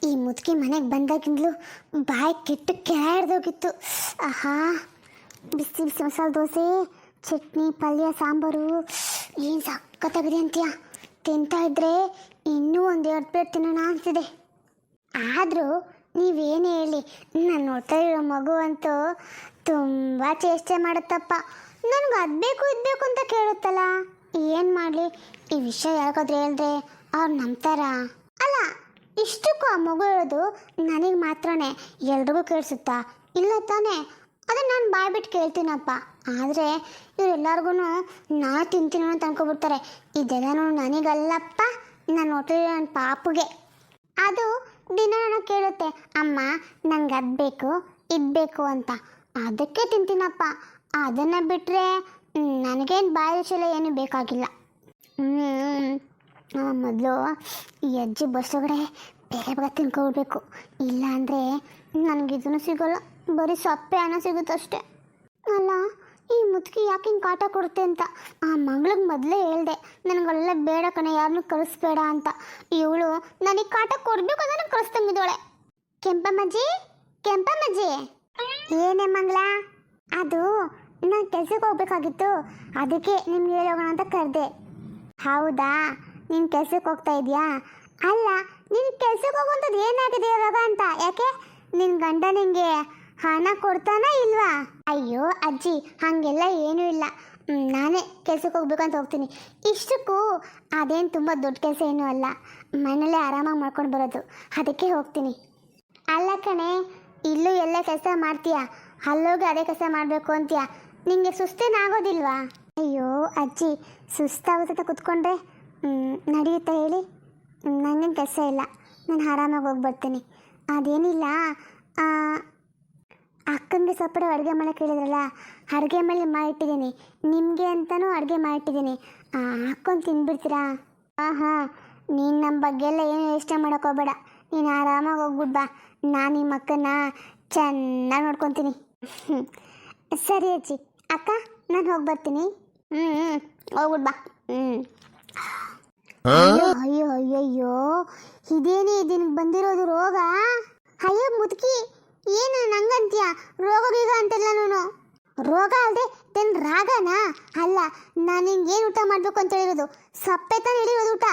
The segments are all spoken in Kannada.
ಈ ಮುದುಕಿ ಮನೆಗೆ ಬಂದಾಗಿಂದಲೂ ಬಾಯಿ ಕೆಟ್ಟು ಕೆಳಗಿತ್ತು. ಆಹಾ, ಬಿಸಿ ಬಿಸಿ ಮಸಾಲೆ ದೋಸೆ, ಚಟ್ನಿ, ಪಲ್ಯ, ಸಾಂಬಾರು ಏನು ಸಕ್ಕತ್ತಾಗಿದೆ ಅಂತೀಯ. ತಿಂತಾ ಇದ್ರೆ ಇನ್ನೂ ಒಂದೆರಡು ಪ್ಲೇಟ್ ತಿನ್ನೋಣ ಅನಿಸಿದೆ. ಆದರೂ ನೀವೇನೇ ಹೇಳಿ, ನಾನು ನೋಡ್ತಾ ಇರೋ ಮಗು ಅಂತೂ ತುಂಬ ಚೇಷ್ಟೆ ಮಾಡುತ್ತಪ್ಪ. ನನಗೆ ಅದು ಬೇಕು ಇದು ಬೇಕು ಅಂತ ಕೇಳುತ್ತಲ್ಲ. ಏನು ಮಾಡಲಿ, ಈ ವಿಷಯ ಯಾರಿಗಾದ್ರೂ ಹೇಳಿದ್ರೆ ಅವ್ರು ನಂಬ್ತಾರ? ಅಲ್ಲ, ಇಷ್ಟಕ್ಕೂ ಆ ಮಗು ಹೇಳೋದು ನನಗೆ ಮಾತ್ರನೇ ಎಲ್ರಿಗೂ ಕೇಳಿಸುತ್ತಾ? ಇಲ್ಲ ತಾನೇ? ಅದನ್ನು ನಾನು ಬಾಯ್ಬಿಟ್ಟು ಕೇಳ್ತೀನಪ್ಪ. ಆದರೆ ಇವರೆಲ್ಲರಿಗೂ ನಾನು ತಿಂತೀನಿ ಅಂತ ಅನ್ಕೊಬಿಡ್ತಾರೆ. ಇದೆಲ್ಲ ನನಗಲ್ಲಪ್ಪ, ನಾನು ನೋಡ್ತಿರೋ ನನ್ನ ಪಾಪುಗೆ. ಅದು ದಿನ ನನಗೆ ಕೇಳುತ್ತೆ, ಅಮ್ಮ ನಂಗೆ ಅದು ಬೇಕು ಇದು ಬೇಕು ಅಂತ. ಅದಕ್ಕೆ ತಿಂತೀನಪ್ಪ. ಅದನ್ನು ಬಿಟ್ಟರೆ ನನಗೇನು ಬಾಯಿ ರುಚಿಲ್ಲ, ಏನೂ ಬೇಕಾಗಿಲ್ಲ. ಮೊದಲು ಈ ಅಜ್ಜಿ ಬಸ್ಸೊಳಗಡೆ ಬೇಗ ಬೇಗ ತಿನ್ಕೊಬಿಡ್ಬೇಕು. ಇಲ್ಲ ಅಂದರೆ ನನಗಿದೂ ಸಿಗೋಲ್ಲ, ಬರೀ ಸಪ್ಪೆ ಅನ್ನ ಸಿಗುತ್ತಷ್ಟೆ. ಅಲ್ಲ, ಈ ಮುದುಕಿ ಯಾಕೆ ಹಿಂಗೆ ಕಾಟ ಕೊಡುತ್ತೆ ಅಂತ ಆ ಮಗಳಿಗೆ ಮೊದಲೇ ಹೇಳ್ದೆ, ನನಗೆಲ್ಲ ಬೇಡ ಕಣೆ, ಯಾರನ್ನೂ ಕಳಿಸ್ಬೇಡ ಅಂತ. ಇವಳು ನನಗೆ ಕಾಟ ಕೊಡಬೇಕು ಅದನ್ನು ಕಳಿಸ್ತಂಗಿದ್ದಾಳೆ. ಕೆಂಪಮ್ಮಜ್ಜಿ, ಕೆಂಪಮ್ಮಜ್ಜಿ. ಏನೇ ಮಂಗಳ? ಅದು ನಾನು ಕೆಲ್ಸಕ್ಕೆ ಹೋಗ್ಬೇಕಾಗಿತ್ತು, ಅದಕ್ಕೆ ನಿಮ್ಗೆ ಹೇಳೋಣ ಅಂತ ಕರೆದೆ. ಹೌದಾ, ನೀನು ಕೆಲ್ಸಕ್ಕೆ ಹೋಗ್ತಾ ಇದೆಯಾ? ಅಲ್ಲ, ನೀನು ಕೆಲ್ಸಕ್ಕೆ ಹೋಗುವಂಥದ್ದು ಏನಾಗಿದೆ ಇವಾಗ ಅಂತ. ಯಾಕೆ ನಿನ್ನ ಗಂಡ ನಿನಗೆ ಹಣ ಕೊಡ್ತಾನಾ ಇಲ್ವಾ? ಅಯ್ಯೋ ಅಜ್ಜಿ, ಹಾಗೆಲ್ಲ ಏನೂ ಇಲ್ಲ. ನಾನೇ ಕೆಲ್ಸಕ್ಕೆ ಹೋಗ್ಬೇಕಂತ ಹೋಗ್ತೀನಿ. ಇಷ್ಟಕ್ಕೂ ಅದೇನು ತುಂಬ ದೊಡ್ಡ ಕೆಲಸ ಏನೂ ಅಲ್ಲ, ಮನೇಲೇ ಆರಾಮಾಗಿ ಮಾಡ್ಕೊಂಡು ಬರೋದು, ಅದಕ್ಕೆ ಹೋಗ್ತೀನಿ. ಅಲ್ಲ ಕಣೆ, ಇಲ್ಲೂ ಎಲ್ಲ ಕೆಲಸ ಮಾಡ್ತೀಯ, ಅಲ್ಲೋಗಿ ಅದೇ ಕೆಲಸ ಮಾಡಬೇಕು ಅಂತೀಯ, ನಿಮಗೆ ಸುಸ್ತೇನಾಗೋದಿಲ್ವಾ? ಅಯ್ಯೋ ಅಜ್ಜಿ, ಸುಸ್ತಾಗುತ್ತೆ ಕೂತ್ಕೊಂಡ್ರೆ ನಡೆಯುತ್ತಾ ಹೇಳಿ? ನನಗೇನು ಕೆಲಸ ಇಲ್ಲ, ನಾನು ಆರಾಮಾಗಿ ಹೋಗಿ ಬರ್ತೀನಿ. ಅದೇನಿಲ್ಲ, ಅಕ್ಕನಿಗೆ ಸ್ವಲ್ಪ ಅಡುಗೆ ಮಾಡಕ್ಕೆ ಹೇಳಿದ್ರಲ್ಲ, ಅಡುಗೆ ಮೇಲೆ ಮಾಡಿಟ್ಟಿದ್ದೀನಿ, ನಿಮಗೆ ಅಂತಲೂ ಅಡುಗೆ ಮಾಡಿಟ್ಟಿದ್ದೀನಿ. ಹಾಕ್ಕೊಂಡು ತಿನ್ಬಿಡ್ತೀರಾ? ಹಾಂ, ನೀನು ನಮ್ಮ ಬಗ್ಗೆ ಎಲ್ಲ ಏನು ಯೋಚನೆ ಮಾಡೋಕ್ಕೋಗ್ಬೇಡ, ನೀನು ಆರಾಮಾಗಿ ಹೋಗ್ಬಿಟ್ಟು ಬಾ. ನಾನು ನಿಮ್ಮ ಅಕ್ಕನ ಚೆನ್ನಾಗಿ ನೋಡ್ಕೊತೀನಿ. ಸರಿ ಅಜ್ಜಿ. ಅಕ್ಕ, ನಾನು ಹೋಗಿ ಬರ್ತೀನಿ. ಹೋಗ್ಬಿಟ್ಟು ಬಾ. ಅಯ್ಯೋ ಅಯ್ಯಯ್ಯೋ, ಇದೇನೇ ನಿನಗೆ ಬಂದಿರೋದು ರೋಗ? ಅಯ್ಯೋ ಮುದುಕಿ, ಏನು ನಂಗಂತೀಯ? ರೋಗ ಗೀಗ ಅಂತೆಲ್ಲ ನಾನು ರೋಗ ಅಲ್ಲದೆ ತೆನ್ ರಾಗನಾ? ಅಲ್ಲ, ನಾನು ನಿಂಗೇನು ಊಟ ಮಾಡಬೇಕು ಅಂತ ಹೇಳಿರೋದು? ಸಪ್ಪೆ ತಾನು ಹೇಳಿರೋದು ಊಟ.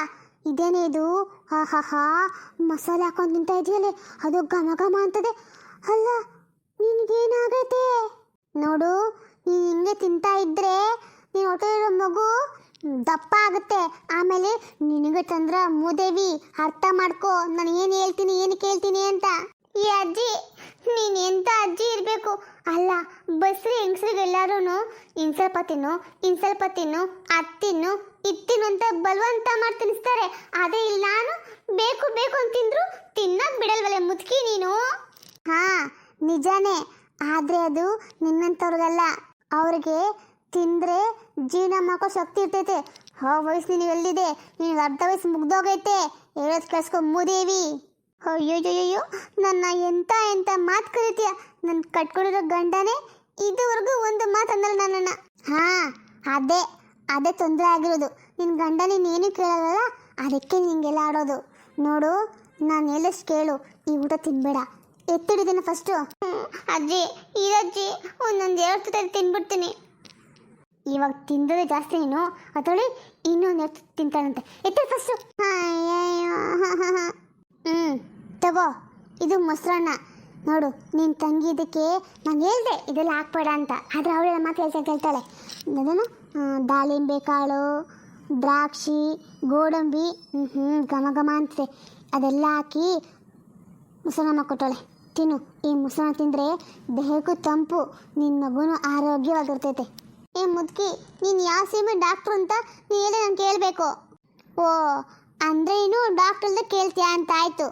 ಇದೇನೇ ಇದು? ಹಾ, ಮಸಾಲೆ ಹಾಕೊಂಡು ತಿಂತಾ ಇದೆಯಲ್ಲೇ, ಅದು ಘಮ ಘಮ ಅಂತದೆ. ಅಲ್ಲ, ನಿನಗೇನಾಗೈತೆ ನೋಡು? ನೀನು ಹಿಂಗೆ ತಿಂತಾ ಇದ್ರೆ ನೀನು ಹೊಟ್ಟೆ ಇರೋ ಮಗು ದಪ್ಪ ಆಗುತ್ತೆ. ಆಮೇಲೆ ನಿನಗೆ ಚಂದ್ರ ಮೂದೇವಿ, ಅರ್ಥ ಮಾಡ್ಕೋ ನಾನು ಏನು ಹೇಳ್ತೀನಿ ಏನು ಕೇಳ್ತೀನಿ ಅಂತ. ಈ ಅಜ್ಜಿ, ನೀನು ಎಂಥ ಅಜ್ಜಿ ಇರಬೇಕು? ಅಲ್ಲ, ಬಸ್ರಿ ಹೆಂಗಸ್ರಿಗೆಲ್ಲರೂ ಇನ್ನು ಸ್ವಲ್ಪ ತಿನ್ನು ಅತ್ತಿನ್ನು ಇತ್ತಿನ್ನು ಅಂತ ಬಲವಂತ ಮಾಡಿ ತಿನ್ನಿಸ್ತಾರೆ. ಅದೇ ಇಲ್ಲ, ನಾನು ಬೇಕು ಬೇಕು ಅಂತ ತಿಂದ್ರು ತಿನ್ನೋದು ಬಿಡಲ್ವಲ್ಲ ಮುದುಕಿ ನೀನು. ಹಾಂ, ನಿಜಾನೇ. ಆದರೆ ಅದು ನಿನ್ನಂಥವ್ರಿಗಲ್ಲ, ಅವ್ರಿಗೆ ತಿಂದರೆ ಜೀವನ ಮಾಡೋ ಶಕ್ತಿ ಇರ್ತೈತೆ. ವಯಸ್ಸು ನಿನಗೆ ಎಲ್ಲಿದೆ? ನಿನಗೆ ಅರ್ಧ ವಯಸ್ಸು ಮುಗ್ದೋಗೈತೆ. ಹೇಳೋದು ಕೇಳಿಸ್ಕೊ ಮೂದೇವಿ. ಅಯ್ಯೋಯ್ಯೋ, ನನ್ನ ಎಂಥ ಮಾತು ಕರಿತೀಯ? ನನ್ನ ಕಟ್ಕೊಂಡಿರೋ ಗಂಡನೇ ಇದುವರೆಗೂ ಒಂದು ಮಾತು ಅಂದಲ್ಲ ನನ್ನನ್ನು. ಹಾಂ, ಅದೇ ತೊಂದರೆ ಆಗಿರೋದು. ನಿನ್ನ ಗಂಡ ನೀನೇನು ಕೇಳೋದಲ್ಲ, ಅದಕ್ಕೆ ನಿಂಗೆಲ್ಲ ಆಡೋದು. ನೋಡು, ನಾನು ಹೇಳಷ್ಟು ಕೇಳು, ಈ ಊಟ ತಿನ್ನಬೇಡ. ಎತ್ತಿಡಿದ್ದೀನಿ ಫಸ್ಟು. ಅಜ್ಜಿ, ಇದಜ್ಜಿ, ಒಂದೊಂದು 2 ತುತ್ತು ತಿನ್ಬಿಡ್ತೀನಿ. ಇವಾಗ ತಿಂದರೆ ಜಾಸ್ತಿ ನೀನು, ಅದರಲ್ಲಿ ಇನ್ನೊಂದು 2 ತಿಂತಾನಂತೆ. ಎತ್ತಿ ಫಸ್ಟು. ತಗೋ, ಇದು ಮೊಸರನ್ನ. ನೋಡು, ನೀನು ತಂಗಿದ್ದಕ್ಕೆ ನಾನು ಹೇಳ್ದೆ ಇದೆಲ್ಲ ಹಾಕ್ಬೇಡ ಅಂತ, ಆದರೆ ಅವಳೆಲ್ಲ ಮಾತು ಕೇಳ್ತಾಳೆ. ಅದನ್ನು ದಾಳಿಂಬೆ ಕಾಳು, ದ್ರಾಕ್ಷಿ, ಗೋಡಂಬಿ, ಘಮ ಘಮ ಅಂತಿದೆ, ಅದೆಲ್ಲ ಹಾಕಿ ಮೊಸರನ್ನ ಮಾಡಿಕೊಟ್ಟಾಳೆ. ತಿನ್ನು. ಈ ಮೊಸರನ್ನ ತಿಂದರೆ ದೇಹಕ್ಕೂ ತಂಪು, ನಿನ್ನ ಮಗುನೂ ಆರೋಗ್ಯವಾಗಿರ್ತೈತೆ. ಏ ಮುದುಕಿ, ನೀನು ಯಾವ ಸೀಮೆ ಡಾಕ್ಟ್ರು ಅಂತ ನೀನು ಹೇಳಿ ನಾನು ಕೇಳಬೇಕು. ಓ, ಅಂದರೆ ನೀನು ಡಾಕ್ಟ್ರಲ್ದ ಕೇಳ್ತೀಯಾ ಅಂತ ಆಯಿತು.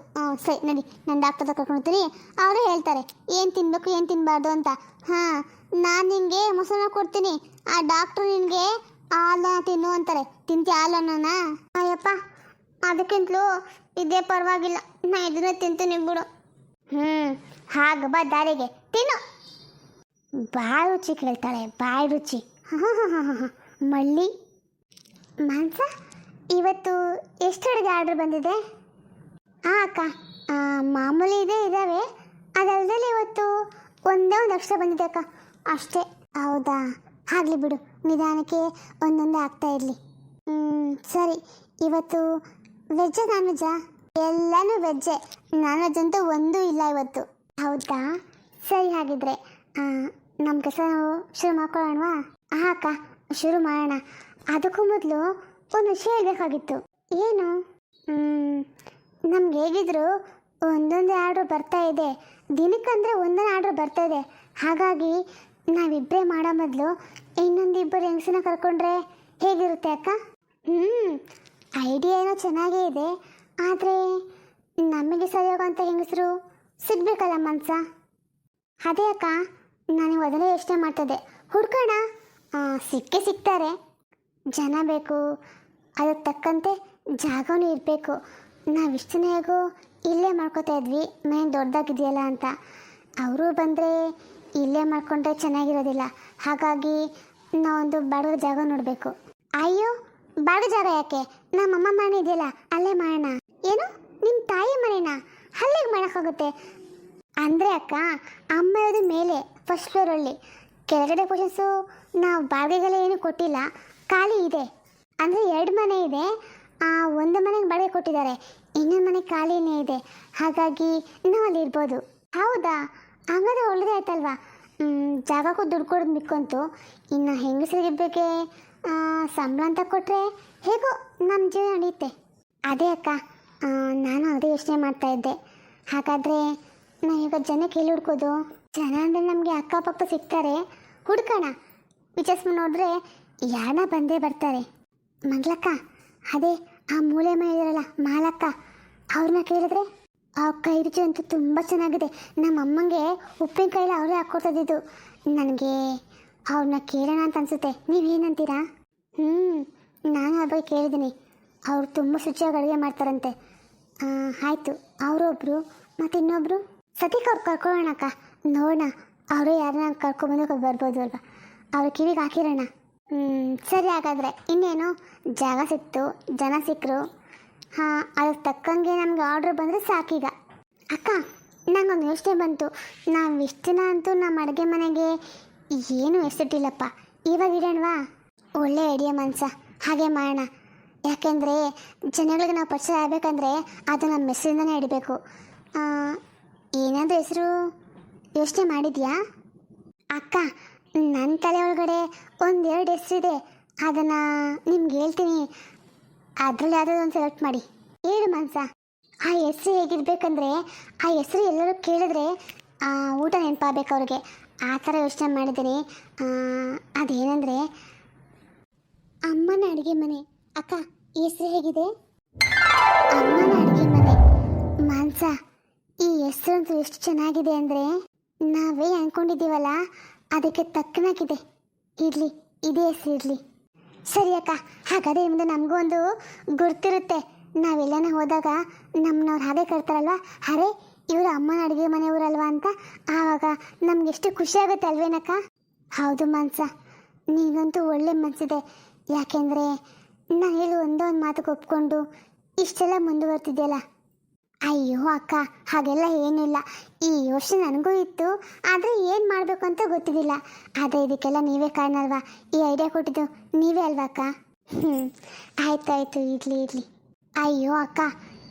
ಸರಿ, ನಡಿ, ನಾನು ಡಾಕ್ಟರ್ ಕರ್ಕೊಳ್ತೀನಿ. ಅವರು ಹೇಳ್ತಾರೆ ಏನು ತಿನ್ನಬೇಕು ಏನು ತಿನ್ನಬಾರ್ದು ಅಂತ. ಹಾಂ, ನಾನು ನಿನಗೆ ಮೊಸರನ್ನ ಕೊಡ್ತೀನಿ, ಆ ಡಾಕ್ಟ್ರು ನಿನಗೆ ಹಾಲನ್ನ ತಿನ್ನು ಅಂತಾರೆ. ತಿಂತೀಯ ಹಾಲನ್ನ? ಅಯ್ಯಪ್ಪ, ಅದಕ್ಕಿಂತಲೂ ಇದೇ ಪರವಾಗಿಲ್ಲ, ನಾ ಇದನ್ನೇ ತಿಂತೀನಿ ಬಿಡು. ಹಾಗ ಬಾ ದಾರಿಗೆ, ತಿನ್ನು. ಬಾಯಿ ರುಚಿ ಕೇಳ್ತಾಳೆ, ಬಾಯಿ ರುಚಿ. ಮಳ್ಳಿ ಮಾಂಸ. ಇವತ್ತು ಎಷ್ಟು ಅಡುಗೆ ಆರ್ಡ್ರ್ ಬಂದಿದೆ? ಹಾಂ ಅಕ್ಕ, ಮಾಮೂಲಿ ಇದ್ದಾವೆ. ಅದಲ್ಲದೆ ಇವತ್ತು ಒಂದೇ ಒಂದು ಅಕ್ಷರ ಬಂದಿದೆ ಅಕ್ಕ, ಅಷ್ಟೇ. ಹೌದಾ, ಆಗಲಿ ಬಿಡು, ನಿಧಾನಕ್ಕೆ ಒಂದೊಂದೇ ಆಗ್ತಾ ಇರಲಿ. ಸರಿ, ಇವತ್ತು ವೆಜ್ಜಾ ನಾನ್ ವೆಜ್ಜಾ? ಎಲ್ಲನೂ ವೆಜ್ಜೆ, ನಾನ್ ವೆಜ್ ಅಂತೂ ಒಂದೂ ಇಲ್ಲ ಇವತ್ತು. ಹೌದಾ, ಸರಿ. ಹಾಗಿದ್ರೆ ನಮ್ಮ ಕೆಲಸ ನಾವು ಶುರು ಮಾಡ್ಕೊಳ್ಳೋಣವಾ? ಹಾಂ ಅಕ್ಕ, ಶುರು ಮಾಡೋಣ. ಅದಕ್ಕೂ ಮೊದಲು ಒಂದು ವಿಷಯ ಹೇಳಬೇಕಾಗಿತ್ತು. ಏನು? ನಮ್ಗೆ ಹೇಗಿದ್ರು ಒಂದೊಂದೇ ಆರ್ಡ್ರ್ ಬರ್ತಾ ಇದೆ, ದಿನಕ್ಕಂದರೆ ಒಂದೊಂದು ಆರ್ಡ್ರ್ ಬರ್ತಾ ಇದೆ. ಹಾಗಾಗಿ ನಾವಿಬ್ಬರೇ ಮಾಡೋ ಮೊದಲು ಇನ್ನೊಂದಿಬ್ಬರು ಹೆಂಗಸನ್ನ ಕರ್ಕೊಂಡ್ರೆ ಹೇಗಿರುತ್ತೆ ಅಕ್ಕ? ಐಡಿಯಾ ಏನೋ ಚೆನ್ನಾಗೇ ಇದೆ, ಆದರೆ ನಮಗೆ ಸರಿಯೋಗಂತ ಹೆಂಗಸರು ಸಿಗ್ಬೇಕಲ್ಲ ಮನ್ಸ. ಅದೇ ಅಕ್ಕ, ನಾನು ಅದನ್ನೇ ಯೋಚನೆ ಮಾಡ್ತಿದ್ದೆ. ಹುಡ್ಕೋಣ, ಸಿಕ್ಕೇ ಸಿಗ್ತಾರೆ. ಜನ ಬೇಕು, ಅದಕ್ಕೆ ತಕ್ಕಂತೆ ಜಾಗನೂ ಇರಬೇಕು. ನಾವಿಷ್ಟು ಹೇಗೋ ಇಲ್ಲೇ ಮಾಡ್ಕೋತಾ ಇದ್ವಿ, ಮೇನ್ ದೊಡ್ಡದಾಗಿದೆಯಲ್ಲ ಅಂತ. ಅವರು ಬಂದರೆ ಇಲ್ಲೇ ಮಾಡ್ಕೊಂಡ್ರೆ ಚೆನ್ನಾಗಿರೋದಿಲ್ಲ. ಹಾಗಾಗಿ ನಾವೊಂದು ಬಾಡಿಗೆ ಜಾಗ ನೋಡಬೇಕು. ಅಯ್ಯೋ, ಬಾಡಿಗೆ ಜಾಗ ಯಾಕೆ? ನಮ್ಮಮ್ಮ ಮನೆ ಇದೆಯಲ್ಲ, ಅಲ್ಲೇ ಮಾಡೋಣ. ಏನು, ನಿಮ್ಮ ತಾಯಿ ಮನೆನಾ? ಅಲ್ಲಿಗೆ ಮಾಡೋಕ್ಕಾಗುತ್ತೆ ಅಂದರೆ ಅಕ್ಕ, ಅಮ್ಮ ಇರೋದು ಮೇಲೆ ಫಸ್ಟ್ ಫ್ಲೋರಲ್ಲಿ. ಕೆಳಗಡೆ ಪೋಷನ್ಸು ನಾವು ಬಾಡಿಗೆಗೆಲ್ಲ ಏನು ಕೊಟ್ಟಿಲ್ಲ, ಖಾಲಿ ಇದೆ. ಅಂದರೆ 2 ಮನೆ ಇದೆ, ಒಂದು ಮನೆಗೆ ಬಾಡಿಗೆ ಕೊಟ್ಟಿದ್ದಾರೆ, ಇನ್ನೊಂದು ಮನೆ ಖಾಲಿನೇ ಇದೆ. ಹಾಗಾಗಿ ನಾವು ಅಲ್ಲಿ ಇರ್ಬೋದು. ಹೌದಾ, ಹಂಗಾದ್ರೆ ಒಳ್ಳೆದೇ ಆಯ್ತಲ್ವಾ. ಜಾಗಕ್ಕೂ ದುಡ್ಡು ಕೊಡೋದು ಮಿಕ್ಕಂತು. ಇನ್ನು ಹೆಂಗಸರಿಗೆ ಬಗ್ಗೆ ಸಂಬಳ ಅಂತ ಕೊಟ್ಟರೆ ಹೇಗೋ ನಮ್ಮ ಜೀವನ ನಡೆಯುತ್ತೆ. ಅದೇ ಅಕ್ಕ, ನಾನು ಅದೇ ಯೋಚನೆ ಮಾಡ್ತಾ ಇದ್ದೆ. ಹಾಗಾದರೆ ನಾವೀಗ ಜನಕ್ಕೆ ಎಲ್ಲಿ ಹುಡ್ಕೋದು? ಜನ ಅಂದರೆ ನಮಗೆ ಅಕ್ಕಪಕ್ಕ ಸಿಗ್ತಾರೆ, ಹುಡ್ಕೋಣ. ವಿಚಾರಿಸ್ಕೊಂಡು ನೋಡಿದ್ರೆ ಯಾರನ್ನ ಬಂದೇ ಬರ್ತಾರೆ. ಮಂಗ್ಲಕ್ಕ, ಅದೇ ಆ ಮೂಲೆ ಮನೆ ಇದಾರಲ್ಲ ಮಾಲಕ್ಕ, ಅವ್ರನ್ನ ಕೇಳಿದ್ರೆ ಅವ್ರ ಕೈ ರುಚಿ ಅಂತೂ ತುಂಬ ಚೆನ್ನಾಗಿದೆ. ನಮ್ಮ ಅಮ್ಮಂಗೆ ಉಪ್ಪಿನಕಾಯಿಲ್ಲ ಅವರೇ ಹಾಕ್ಕೊಡ್ತಿದ್ದು. ನನಗೆ ಅವ್ರನ್ನ ಕೇಳೋಣ ಅಂತ ಅನಿಸುತ್ತೆ. ನೀವೇನಂತೀರಾ? ನಾನು ಅವ್ರ ಬಗ್ಗೆ ಕೇಳಿದ್ದೀನಿ, ಅವ್ರು ತುಂಬ ಶುಚಿಯಾಗಿ ಅಡುಗೆ ಮಾಡ್ತಾರಂತೆ. ಆಯಿತು, ಅವರೊಬ್ಬರು ಮತ್ತು ಇನ್ನೊಬ್ಬರು ಸದ್ಯಕ್ಕೆ ಅವ್ರು ಕರ್ಕೊಳ್ಳೋಣಕ್ಕ. ನೋಡೋಣ, ಅವರೇ ಯಾರನ್ನ ಕರ್ಕೊಬಂದು ಬರ್ಬೋದು ಅಲ್ವಾ, ಅವ್ರ ಕಿವಿಗೆ ಹಾಕಿರೋಣ. ಸರಿ, ಹಾಗಾದರೆ ಇನ್ನೇನು, ಜಾಗ ಸಿಕ್ತು, ಜನ ಸಿಕ್ಕರು. ಅದಕ್ಕೆ ತಕ್ಕಂಗೆ ನಮ್ಗೆ ಆರ್ಡ್ರ್ ಬಂದರೆ ಸಾಕೀಗ. ಅಕ್ಕ, ನಂಗೊಂದು ಯೋಚನೆ ಬಂತು. ನಾವು ಇಷ್ಟು ದಿನ ಅಂತೂ ನಮ್ಮ ಅಡುಗೆ ಮನೆಗೆ ಏನೂ ಹೆಸರಿಟ್ಟಿಲ್ಲಪ್ಪ, ಇವಾಗ ಇಡೋಣವಾ? ಒಳ್ಳೆ ಐಡಿಯಾ ಮನ್ಸ, ಹಾಗೆ ಮಾಡೋಣ. ಯಾಕೆಂದರೆ ಜನಗಳಿಗೆ ನಾವು ಪರಿಚಯ ಆಗಬೇಕಂದ್ರೆ ಅದು ನಮ್ಮ ಹೆಸರಿಂದನೇ ಇಡಬೇಕು. ಏನಾದರೂ ಹೆಸರು ಯೋಚನೆ ಮಾಡಿದ್ಯಾ ಅಕ್ಕ? ನನ್ನ ತಲೆ ಒಳಗಡೆ 1-2 ಹೆಸರಿದೆ, ಅದನ್ನು ನಿಮ್ಗೆ ಹೇಳ್ತೀನಿ. ಅದರಲ್ಲಿ ಯಾವುದಾದ್ರು ಒಂದು ಸೆಲೆಕ್ಟ್ ಮಾಡಿ ಹೇಳು ಮನ್ಸ. ಆ ಹೆಸರು ಹೇಗಿರ್ಬೇಕಂದ್ರೆ, ಆ ಹೆಸರು ಎಲ್ಲರೂ ಕೇಳಿದ್ರೆ ಊಟ ನೆನಪಾಗಬೇಕು ಅವ್ರಿಗೆ. ಆ ಥರ ಯೋಚನೆ ಮಾಡಿದ್ದೀನಿ. ಅದೇನೆಂದರೆ ಅಮ್ಮನ ಅಡುಗೆ ಮನೆ. ಅಕ್ಕ, ಈ ಹೆಸರು ಹೇಗಿದೆ? ಅಮ್ಮನ ಅಡುಗೆ ಮನೆ. ಮಾನ್ಸ, ಈ ಹೆಸರಂತೂ ಎಷ್ಟು ಚೆನ್ನಾಗಿದೆ ಅಂದರೆ ನಾವೇ ಅಂದ್ಕೊಂಡಿದ್ದೀವಲ್ಲ ಅದಕ್ಕೆ ತಕ್ಕನಾಗಿದೆ. ಇರಲಿ, ಇದೇ ಹೆಸರು ಇರಲಿ. ಸರಿ ಅಕ್ಕ, ಹಾಗಾದರೆ ಮುಂದೆ ನಮಗೂ ಒಂದು ಗುರ್ತಿರುತ್ತೆ. ನಾವೆಲ್ಲನ ಹೋದಾಗ ನಮ್ಮನ್ನವ್ರು ಹಾಗೆ ಕರ್ತಾರಲ್ವ, ಅರೆ ಇವರು ಅಮ್ಮನ ಅಡುಗೆ ಮನೆಯವರಲ್ವ ಅಂತ. ಆವಾಗ ನಮ್ಗೆ ಎಷ್ಟು ಖುಷಿ ಆಗುತ್ತೆ ಅಲ್ವೇನಕ್ಕ? ಹೌದು ಮಾನ್ಸ, ನೀವಂತೂ ಒಳ್ಳೆ ಮನಸ್ಸಿದೆ. ಯಾಕೆಂದರೆ ನಾನು ಹೇಳಿ ಒಂದೊಂದು ಮಾತಿಗೆ ಒಪ್ಕೊಂಡು ಇಷ್ಟೆಲ್ಲ ಮುಂದುವರ್ತಿದ್ದೆಯಲ್ಲ. ಅಯ್ಯೋ ಅಕ್ಕ, ಹಾಗೆಲ್ಲ ಏನಿಲ್ಲ. ಈ ಯೋಚನೆ ನನಗೂ ಇತ್ತು, ಆದರೆ ಏನು ಮಾಡಬೇಕು ಅಂತ ಗೊತ್ತಿದ್ದಿಲ್ಲ. ಆದರೆ ಇದಕ್ಕೆಲ್ಲ ನೀವೇ ಕಾರಣ ಅಲ್ವಾ, ಈ ಐಡಿಯಾ ಕೊಟ್ಟಿದ್ದು ನೀವೇ ಅಲ್ವಾ ಅಕ್ಕ? ಆಯ್ತಾಯ್ತು, ಇರಲಿ. ಅಯ್ಯೋ ಅಕ್ಕ,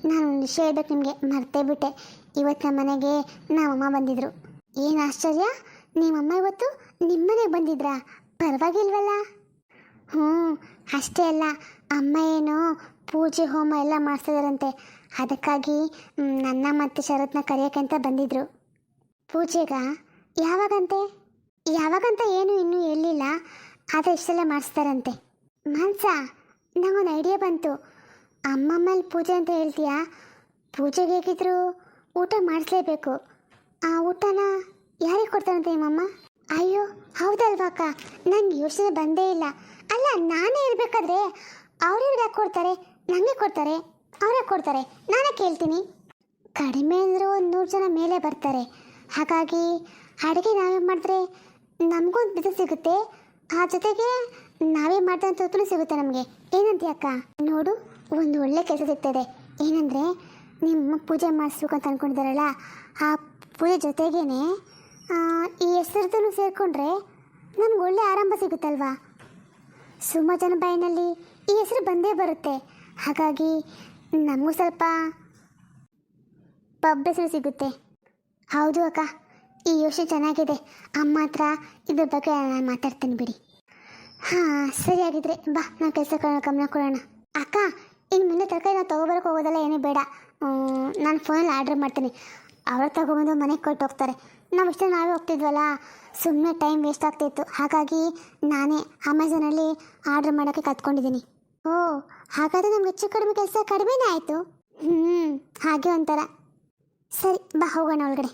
ನಾನು ಒಂದು ವಿಷಯ ಹೇಳ್ಬೇಕು ನಿಮಗೆ, ಮರ್ತೇ ಬಿಟ್ಟೆ. ಇವತ್ತು ನಮ್ಮ ಮನೆಗೆ ನಮ್ಮಮ್ಮ ಬಂದಿದ್ರು. ಏನು ಆಶ್ಚರ್ಯ, ನಿಮ್ಮಮ್ಮ ಇವತ್ತು ನಿಮ್ಮನೆಗೆ ಬಂದಿದ್ರಾ? ಪರವಾಗಿಲ್ವಲ್ಲ? ಅಷ್ಟೇ ಅಲ್ಲ, ಅಮ್ಮ ಏನೋ ಪೂಜೆ ಹೋಮ ಎಲ್ಲ ಮಾಡಿಸಿದಾರಂತೆ. ಅದಕ್ಕಾಗಿ ನನ್ನ ಮತ್ತು ಶರತ್ನ ಕರೆಯೋಕ್ಕಂತ ಬಂದಿದ್ರು. ಪೂಜೆಗ? ಯಾವಾಗಂತ ಏನು ಇನ್ನೂ ಹೇಳಿಲ್ಲ, ಆದರೆ ಇಷ್ಟೆಲ್ಲ ಮಾಡಿಸ್ತಾರಂತೆ. ಮಾನ್ಸ, ನಂಗೊಂದು ಐಡಿಯಾ ಬಂತು. ಅಮ್ಮಮ್ಮಲ್ಲಿ ಪೂಜೆ ಅಂತ ಹೇಳ್ತೀಯಾ? ಪೂಜೆಗೆ ಹೇಗಿದ್ರು ಊಟ ಮಾಡಿಸ್ಲೇಬೇಕು. ಆ ಊಟನ ಯಾರಿಗೆ ಕೊಡ್ತಾರಂತೆ ನಿಮ್ಮಮ್ಮ? ಅಯ್ಯೋ ಹೌದಲ್ವಾ ಅಕ್ಕ, ನಂಗೆ ಯೋಚನೆ ಬಂದೇ ಇಲ್ಲ. ಅಲ್ಲ, ನಾನೇ ಇರಬೇಕಾದ್ರೆ ಅವ್ರಿಗೆ ಯಾಕೆ ಕೊಡ್ತಾರೆ? ನನಗೆ ಕೊಡ್ತಾರೆ, ಅವರೇ ಕೊಡ್ತಾರೆ, ನಾನೇ ಕೇಳ್ತೀನಿ. ಕಡಿಮೆ ಅಂದರೂ 100 ಜನ ಮೇಲೆ ಬರ್ತಾರೆ. ಹಾಗಾಗಿ ಅಡುಗೆ ನಾವೇ ಮಾಡಿದ್ರೆ ನಮಗೊಂದು ಬಿಸಿಲು ಸಿಗುತ್ತೆ, ಆ ಜೊತೆಗೆ ನಾವೇ ಮಾಡಿದ ತೃಪ್ತಿನೂ ಸಿಗುತ್ತೆ ನಮಗೆ. ಏನಂತೀಯ ಅಕ್ಕ? ನೋಡು, ಒಂದು ಒಳ್ಳೆ ಕೆಲಸ ಸಿಗ್ತದೆ. ಏನಂದರೆ ನಿಮ್ಮ ಪೂಜೆ ಮಾಡಿಸ್ಬೇಕು ಅಂತ ಅಂದ್ಕೊಂಡಿದ್ದಾರಲ್ಲ, ಆ ಪೂಜೆ ಜೊತೆಗೇನೆ ಈ ಹೆಸರದನ್ನು ಸೇರಿಕೊಂಡ್ರೆ ನಮ್ಗೆ ಒಳ್ಳೆ ಆರಂಭ ಸಿಗುತ್ತಲ್ವಾ. ಸುಮಾರು ಜನ ಬಾಯಿನಲ್ಲಿ ಈ ಹೆಸರು ಬಂದೇ ಬರುತ್ತೆ. ಹಾಗಾಗಿ ನಮಗೂ ಸ್ವಲ್ಪ ಪಬ್ ಹೆಸರು ಸಿಗುತ್ತೆ. ಹೌದು ಅಕ್ಕ, ಈ ಯೋಚನೆ ಚೆನ್ನಾಗಿದೆ. ಅಮ್ಮ ಹತ್ರ ಇದ್ರ ಬಗ್ಗೆ ನಾನು ಮಾತಾಡ್ತೀನಿ ಬಿಡಿ. ಹಾಂ ಸರಿಯಾಗಿದ್ರೆ ಬಾ, ನಾವು ಕೆಲಸ ಗಮನ ಕೊಡೋಣ. ಅಕ್ಕ, ಇನ್ನು ಮುಂದೆ ತರಕಾರಿ ನಾವು ತೊಗೊಬರಕ್ಕೆ ಹೋಗೋದಲ್ಲ, ಏನೇ ಬೇಡ. ನಾನು ಫೋನಲ್ಲಿ ಆರ್ಡ್ರ್ ಮಾಡ್ತೀನಿ. ಅವ್ರ ತಗೊಬಂದು ಮನೆಗೆ ಕೊಟ್ಟು ಹೋಗ್ತಾರೆ. ನಾವು ಇಷ್ಟ ನಾವೇ ಹೋಗ್ತಿದ್ವಲ್ಲ, ಸುಮ್ಮನೆ ಟೈಮ್ ವೇಸ್ಟ್ ಆಗ್ತಾಯಿತ್ತು. ಹಾಗಾಗಿ ನಾನೇ ಅಮೆಝಾನಲ್ಲಿ ಆರ್ಡ್ರ್ ಮಾಡೋಕ್ಕೆ ಕತ್ಕೊಂಡಿದ್ದೀನಿ. ಓ, ಹಾಗಾದರೆ ನಮ್ಗೆ ಹೆಚ್ಚು ಕಡಿಮೆ ಕೆಲಸ ಕಡಿಮೆನೇ ಆಯಿತು. ಹಾಗೆ ಒಂಥರ. ಸರಿ ಬಾ, ಹೋಗೋಣ ಒಳಗಡೆ.